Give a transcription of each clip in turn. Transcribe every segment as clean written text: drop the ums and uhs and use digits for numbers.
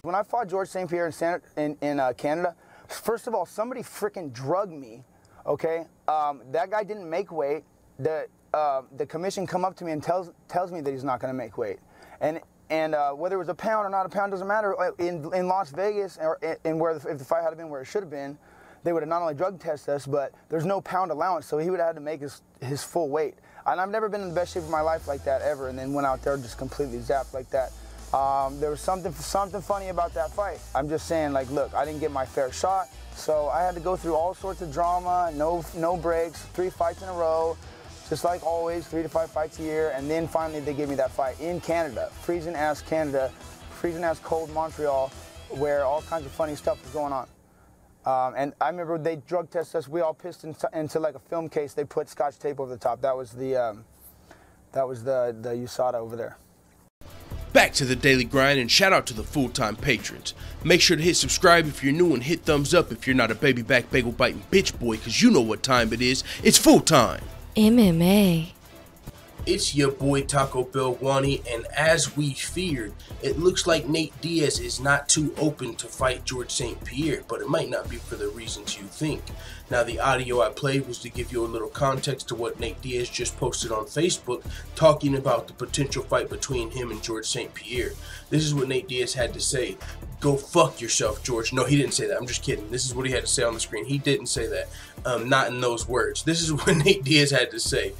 When I fought George St. Pierre in Canada, first of all, somebody freaking drugged me, okay? That guy didn't make weight. The commission come up to me and tells me that he's not going to make weight. And whether it was a pound or not a pound doesn't matter. In Las Vegas, or if the fight had been where it should have been, they would have not only drug tested us, but there's no pound allowance, so he would have had to make his full weight. And I've never been in the best shape of my life like that ever, and then went out there just completely zapped like that. There was something funny about that fight. I'm just saying, like, look, I didn't get my fair shot, so I had to go through all sorts of drama, no breaks, 3 fights in a row, just like always, 3 to 5 fights a year, and then finally they gave me that fight in Canada, freezing ass Canada, freezing ass cold Montreal, where all kinds of funny stuff was going on. And I remember they drug tested us. We all pissed into like a film case. They put Scotch tape over the top. That was the USADA over there. Back to the daily grind, and shout out to the full-time patrons. Make sure to hit subscribe if you're new and hit thumbs up if you're not a baby back bagel biting bitch boy, because you know what time it is. It's full time. MMA. It's your boy Taco Bell Wani, and as we feared, it looks like Nate Diaz is not too open to fight George St. Pierre, but it might not be for the reasons you think. Now, the audio I played was to give you a little context to what Nate Diaz just posted on Facebook, talking about the potential fight between him and George St. Pierre. This is what Nate Diaz had to say. Go fuck yourself, George. No, he didn't say that. I'm just kidding. This is what he had to say on the screen. He didn't say that. Not in those words. This is what Nate Diaz had to say.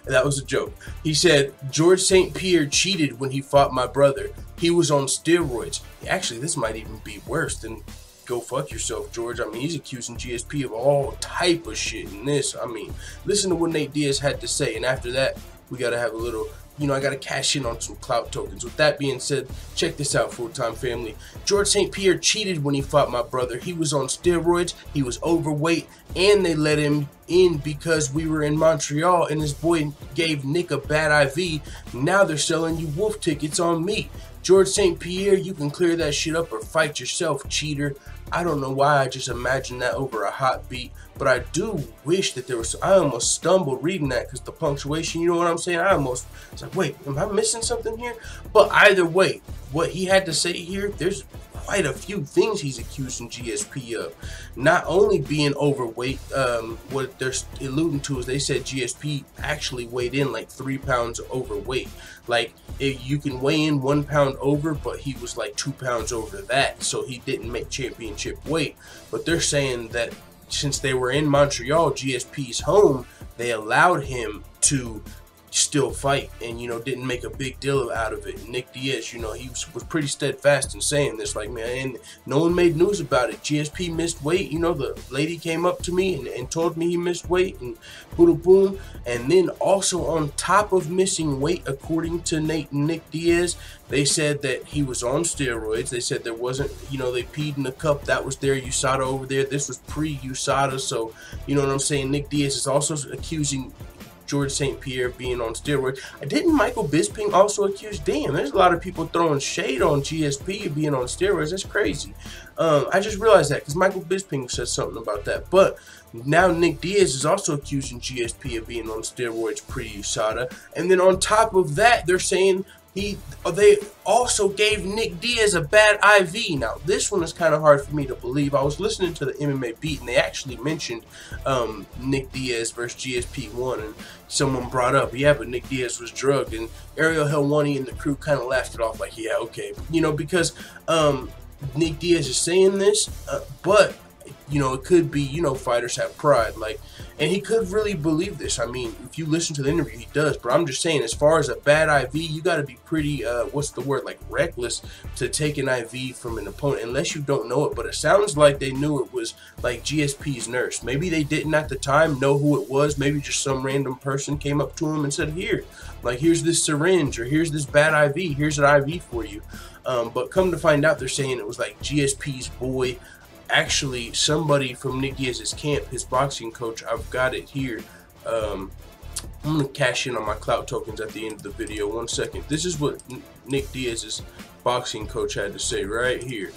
That was a joke. He said, George St. Pierre cheated when he fought my brother. He was on steroids. Actually, this might even be worse than go fuck yourself, George. I mean, he's accusing GSP of all type of shit in this. I mean, listen to what Nate Diaz had to say. And after that, we got to have a little... I got to cash in on some clout tokens. With that being said, check this out, full-time family. George St. Pierre cheated when he fought my brother. He was on steroids, he was overweight, and they let him in because we were in Montreal and his boy gave Nick a bad IV. Now they're selling you wolf tickets on me. George St. Pierre, you can clear that shit up or fight yourself, cheater. I don't know why I just imagined that over a hot beat, but I do wish that there was... I almost stumbled reading that because the punctuation, you know what I'm saying? I almost was like, wait, am I missing something here? But either way, what he had to say here, there's quite a few things he's accusing GSP of. Not only being overweight, what they're alluding to is they said GSP actually weighed in like 3 pounds overweight. Like, you can weigh in 1 pound over, but he was like 2 pounds over that, so he didn't make championship weight. But they're saying that since they were in Montreal, GSP's home, they allowed him to still fight and, didn't make a big deal out of it. Nick Diaz, he was pretty steadfast in saying this, like, man, and no one made news about it. GSP missed weight. The lady came up to me and told me he missed weight, and boom, boom. And then also on top of missing weight, according to Nate and Nick Diaz, they said that he was on steroids. They said there wasn't, they peed in the cup. That was their USADA over there. This was pre-USADA. So, you know what I'm saying? Nick Diaz is also accusing George St. Pierre being on steroids. Didn't Michael Bisping also accuse? Damn, there's a lot of people throwing shade on GSP being on steroids. That's crazy. I just realized that because Michael Bisping said something about that. But now Nick Diaz is also accusing GSP of being on steroids pre-USADA. And then on top of that, they're saying they also gave Nick Diaz a bad IV. Now, this one is kind of hard for me to believe. I was listening to the MMA Beat, and they actually mentioned Nick Diaz versus GSP 1, and someone brought up, yeah, but Nick Diaz was drugged, and Ariel Helwani and the crew kind of laughed it off like, yeah, okay. Because Nick Diaz is saying this, but it could be, fighters have pride, like, and he could really believe this. I mean, if you listen to the interview, he does, but I'm just saying, as far as a bad IV, you got to be pretty, what's the word, like, reckless to take an IV from an opponent, unless you don't know it. But it sounds like they knew it was, like, GSP's nurse. Maybe they didn't at the time know who it was. Maybe just some random person came up to him and said, here, like, here's this syringe, or here's this bad IV, here's an IV for you. But come to find out, they're saying it was, like, GSP's boy. Actually, somebody from Nick Diaz's camp, his boxing coach, I've got it here. I'm going to cash in on my clout tokens at the end of the video. 1 second. This is what Nick Diaz's boxing coach had to say right here.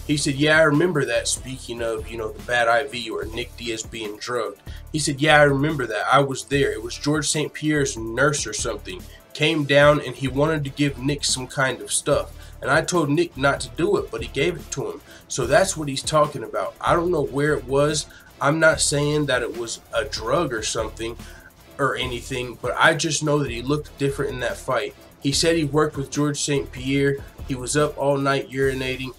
He said, yeah, I remember that, speaking of, the bad IV or Nick Diaz being drugged. He said, yeah, I remember that. I was there. It was George St. Pierre's nurse or something. came down and he wanted to give Nick some kind of stuff. And I told Nick not to do it, but he gave it to him. So that's what he's talking about. I don't know where it was. I'm not saying that it was a drug or something or anything, but I just know that he looked different in that fight. He said he worked with George St. Pierre. He was up all night urinating.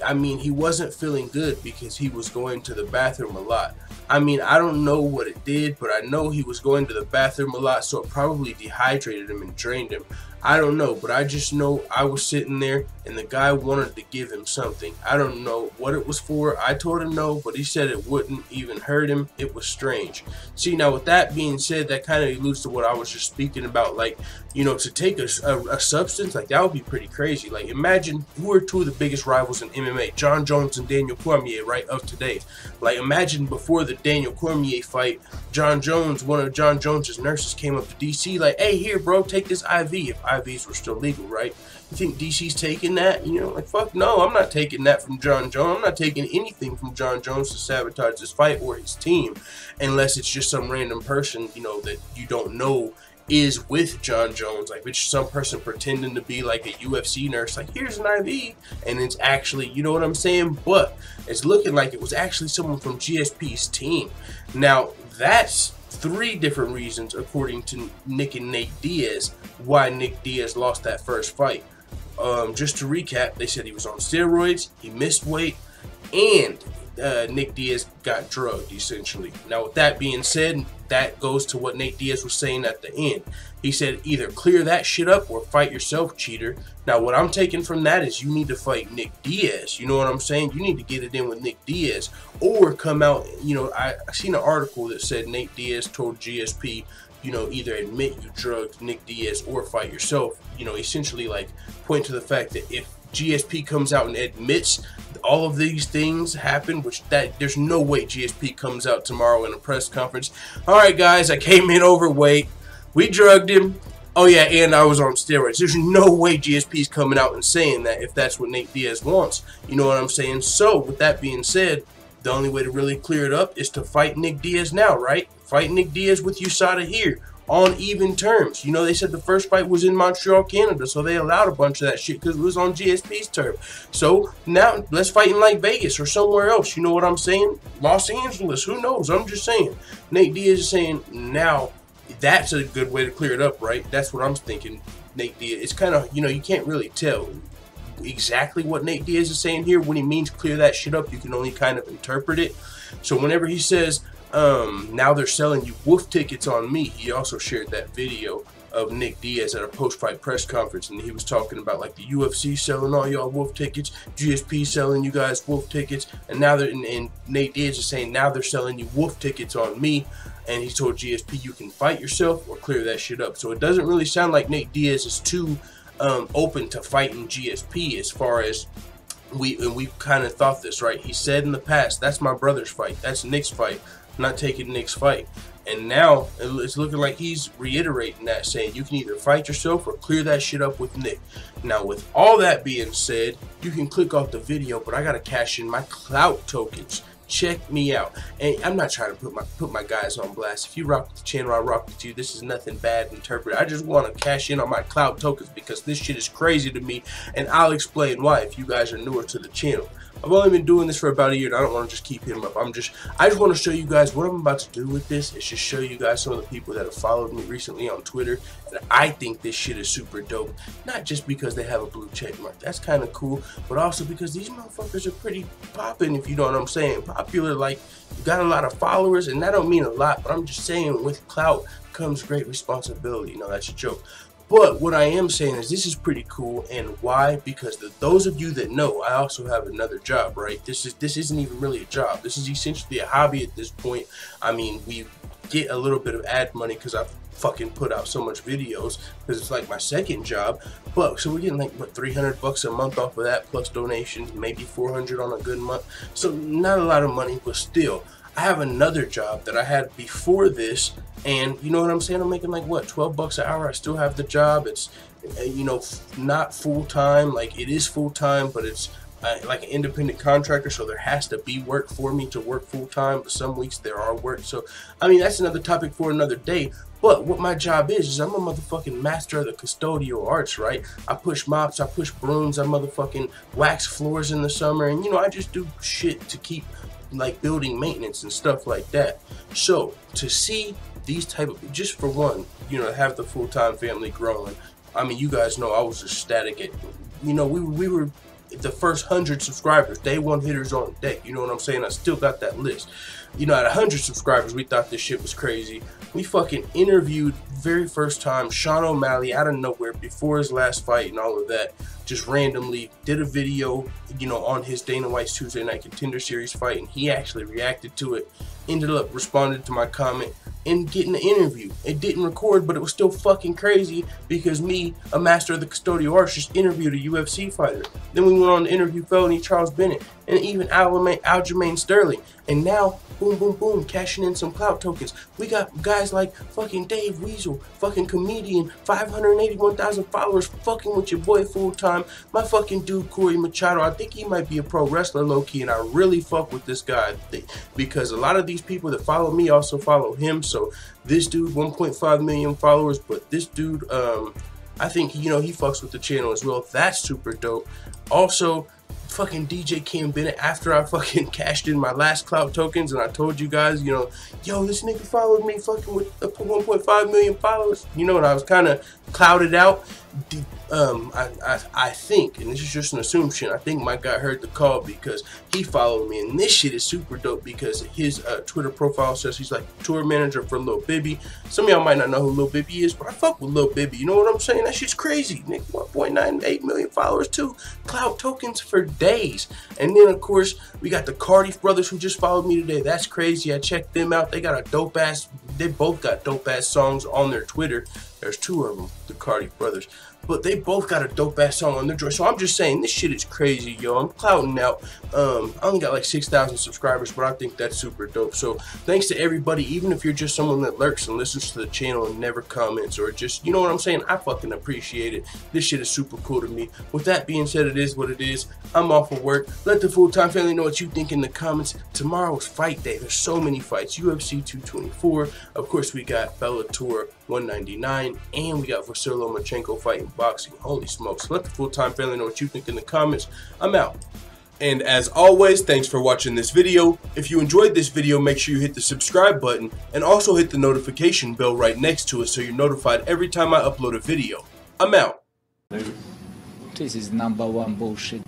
I mean, he wasn't feeling good because he was going to the bathroom a lot. I mean, I don't know what it did, but I know he was going to the bathroom a lot, so it probably dehydrated him and drained him. I don't know, but I just know I was sitting there and the guy wanted to give him something. I don't know what it was for. I told him no, but he said it wouldn't even hurt him. It was strange. See, now with that being said, that kind of alludes to what I was just speaking about. Like, you know, to take a substance, like that would be pretty crazy. Like, imagine who are two of the biggest rivals in MMA, Jon Jones and Daniel Cormier, right, of today. Like, imagine before the Daniel Cormier fight, Jon Jones, one of Jon Jones's nurses came up to DC like, hey, here, bro, take this IV. If IVs were still legal, right? You think DC's taking that? You know, like, fuck no, I'm not taking that from Jon Jones. I'm not taking anything from Jon Jones to sabotage this fight or his team, unless it's just some random person, you know, that you don't know is with Jon Jones. Like, it's some person pretending to be like a UFC nurse, like, here's an IV, and it's actually, you know what I'm saying? But it's looking like it was actually someone from GSP's team. Now, that's 3 different reasons, according to Nick and Nate Diaz, why Nick Diaz lost that first fight. Just to recap, they said he was on steroids, he missed weight, and Nick Diaz got drugged, essentially. Now, with that being said, that goes to what Nate Diaz was saying at the end. He said, either clear that shit up or fight yourself, cheater. Now, what I'm taking from that is you need to fight Nick Diaz. You know what I'm saying? You need to get it in with Nick Diaz or come out. You know, I seen an article that said Nate Diaz told GSP, you know, either admit you drugged Nick Diaz or fight yourself. You know, essentially like point to the fact that if GSP comes out and admits all of these things happen, which that there's no way GSP comes out tomorrow in a press conference. All right, guys, I came in overweight. We drugged him. Oh yeah, and I was on steroids. There's no way GSP's coming out and saying that if that's what Nate Diaz wants. You know what I'm saying? So with that being said, the only way to really clear it up is to fight Nick Diaz now, right? Fight Nick Diaz with USADA here on even terms. You know, they said the first fight was in Montreal, Canada, so they allowed a bunch of that shit because it was on GSP's turf. So now let's fight in like Vegas or somewhere else. You know what I'm saying? Los Angeles, who knows? I'm just saying. Nate Diaz is saying now that's a good way to clear it up, right? That's what I'm thinking. Nate Diaz, it's kind of, you know, you can't really tell exactly what Nate Diaz is saying here. When he means clear that shit up, you can only kind of interpret it. So whenever he says, now they're selling you wolf tickets on me, he also shared that video of Nick Diaz at a post-fight press conference, and he was talking about like the UFC selling all y'all wolf tickets, GSP selling you guys wolf tickets, and now they're and Nate Diaz is saying now they're selling you wolf tickets on me, and he told GSP you can fight yourself or clear that shit up. So it doesn't really sound like Nate Diaz is too open to fighting GSP, as far as we've kind of thought this, right? He said in the past, that's my brother's fight, that's Nick's fight, I'm not taking Nick's fight. And now it's looking like he's reiterating that, saying you can either fight yourself or clear that shit up with Nick. Now, with all that being said, you can click off the video, but I gotta cash in my clout tokens. Check me out. And I'm not trying to put my guys on blast. If you rock with the channel, I rock with you. This is nothing bad interpreted. I just want to cash in on my clout tokens because this shit is crazy to me, and I'll explain why if you guys are newer to the channel. I've only been doing this for about a year, and I don't want to just keep hitting them up. I just want to show you guys what I'm about to do with this. Is just show you guys some of the people that have followed me recently on Twitter, and I think this shit is super dope. Not just because they have a blue check mark, that's kind of cool, but also because these motherfuckers are pretty popping, if you know what I'm saying. Popular, like, you got a lot of followers, and that don't mean a lot, but I'm just saying with clout comes great responsibility. No, that's a joke. But what I am saying is this is pretty cool, and why? Because those of you that know, I also have another job, right? This isn't even really a job. This is essentially a hobby at this point. I mean, we get a little bit of ad money because I fucking put out so much videos because it's like my second job. But so we're getting like what, $300 a month off of that, plus donations, maybe $400 on a good month. So not a lot of money, but still. I have another job that I had before this, and you know what I'm saying? I'm making like what, $12 an hour. I still have the job. It's, you know, not full time. Like, it is full time, but it's like an independent contractor, so there has to be work for me to work full time. But some weeks there are work. So I mean, that's another topic for another day. But what my job is I'm a motherfucking master of the custodial arts, right? I push mops, I push brooms, I motherfucking wax floors in the summer, and you know, I just do shit to keep like building maintenance and stuff like that. So to see these type of, just for one, you know, have the full-time family growing. I mean, you guys know I was ecstatic at, you know, we were the first 100 subscribers, day one hitters on deck. You know what I'm saying? I still got that list. You know, at 100 subscribers, we thought this shit was crazy. We fucking interviewed very first time Sean O'Malley out of nowhere before his last fight and all of that. Just randomly did a video, you know, on his Dana White's Tuesday Night Contender Series fight, and he actually reacted to it. Ended up responding to my comment and getting the interview. It didn't record, but it was still fucking crazy because me, a master of the custodial arts, just interviewed a UFC fighter. Then we went on to interview felony Charles Bennett and even Aljamain Sterling. And now, boom, boom, boom, cashing in some clout tokens. We got guys like fucking Dave Weasel, fucking comedian, 581,000 followers, fucking with your boy full time. My fucking dude Corey Machado, I think he might be a pro wrestler low-key, and I really fuck with this guy because a lot of these people that follow me also follow him. So this dude, 1.5 million followers, but this dude, I think, you know, he fucks with the channel as well. That's super dope. Also, fucking DJ Cam Bennett, after I fucking cashed in my last clout tokens and I told you guys, you know, yo, this nigga followed me fucking with 1.5 million followers, you know, and I was kind of clouded out. I think, and this is just an assumption, I think my guy heard the call because he followed me, and this shit is super dope because his Twitter profile says he's like tour manager for Lil Bibby. Some of y'all might not know who Lil Bibby is, but I fuck with Lil Bibby, you know what I'm saying? That shit's crazy. Nigga, 1.98 million followers too. Clout tokens for days. And then of course we got the Cardiff brothers who just followed me today. That's crazy. I checked them out. They got a dope ass, they both got dope ass songs on their Twitter. There's two of them, the Cardiff brothers. But they both got a dope ass song on their joint. So I'm just saying, this shit is crazy, yo. I'm clouting out. I only got like 6,000 subscribers, but I think that's super dope. So thanks to everybody, even if you're just someone that lurks and listens to the channel and never comments or just, you know what I'm saying? I fucking appreciate it. This shit is super cool to me. With that being said, it is what it is. I'm off of work. Let the full-time family know what you think in the comments. Tomorrow's fight day. There's so many fights. UFC 224. Of course, we got Bellator 199, and we got Vasily Lomachenko fighting boxing. Holy smokes. Let the full-time family know what you think in the comments. I'm out. And as always, thanks for watching this video. If you enjoyed this video, make sure you hit the subscribe button and also hit the notification bell right next to it so you're notified every time I upload a video. I'm out. This is #1 bullshit.